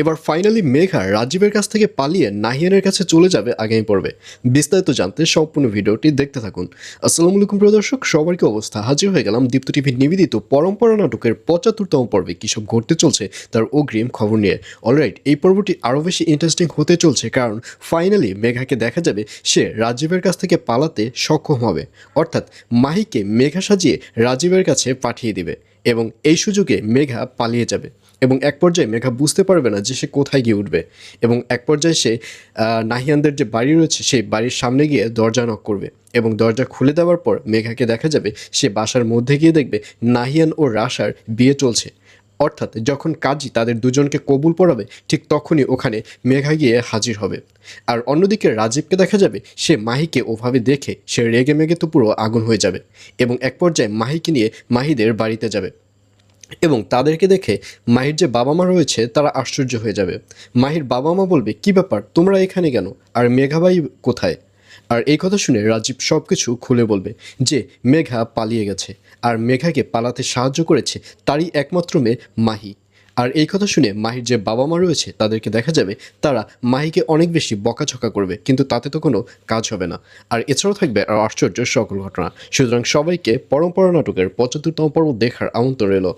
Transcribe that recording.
এবার ফাইনালি মেঘা রাজীবের কাছ থেকে পালিয়ে নাহিয়ানের কাছে চলে যাবে আগামী পর্বে। বিস্তারিত জানতে সম্পূর্ণ ভিডিওটি দেখতে থাকুন। আসসালামু আলাইকুম প্রিয় দর্শক, সবার কি অবস্থা? হাজির হয়ে গেলাম দীপ্ত টিভির নিবেদিত পরম্পরা নাটকের ৭৫তম পর্বে কী সব ঘটতে চলছে তার অগ্রিম খবর নিয়ে। অলরাইট, এই পর্বটি আরও বেশি ইন্টারেস্টিং হতে চলছে, কারণ ফাইনালি মেঘাকে দেখা যাবে সে রাজীবের কাছ থেকে পালাতে সক্ষম হবে। অর্থাৎ মাহিকে মেঘা সাজিয়ে রাজীবের কাছে পাঠিয়ে দিবে এবং এই সুযোগে মেঘা পালিয়ে যাবে এবং এক পর্যায়ে মেঘা বুঝতে পারবে না যে সে কোথায় গিয়ে উঠবে এবং এক পর্যায়ে সে নাহিয়ানদের যে বাড়ি রয়েছে সেই বাড়ির সামনে গিয়ে দরজা নক করবে এবং দরজা খুলে দেওয়ার পর মেঘাকে দেখা যাবে সে বাসার মধ্যে গিয়ে দেখবে নাহিয়ান ও রাশার বিয়ে চলছে। অর্থাৎ যখন কাজী তাদের দুজনকে কবুল পড়াবে ঠিক তখনই ওখানে মেঘা গিয়ে হাজির হবে। আর অন্যদিকে রাজীবকে দেখা যাবে সে মাহিকে ওভাবে দেখে সে রেগে মেগে তো পুরো আগুন হয়ে যাবে এবং এক পর্যায়ে মাহিকে নিয়ে মাহিদের বাড়িতে যাবে এবং তাদেরকে দেখে মাহির যে বাবা মা রয়েছে তারা আশ্চর্য হয়ে যাবে। মাহির বাবা মা বলবে, কী ব্যাপার, তোমরা এখানে কেন, আর মেঘাবাই কোথায়? আর এই কথা শুনে রাজীব সব কিছু খুলে বলবে যে মেঘা পালিয়ে গেছে আর মেঘাকে পালাতে সাহায্য করেছে তারই একমাত্র মেয়ে মাহি। আর এই কথা শুনে মাহির যে বাবা মা রয়েছে তাদেরকে দেখা যাবে তারা মাহিকে অনেক বেশি বকাঝকা করবে, কিন্তু তাতে তো কোনো কাজ হবে না। আর এছাড়াও থাকবে আর আশ্চর্য সকল ঘটনা। সুতরাং সবাইকে পরম্পরা নাটকের ৭৫তম পর্ব দেখার আমন্ত্রণ রইল।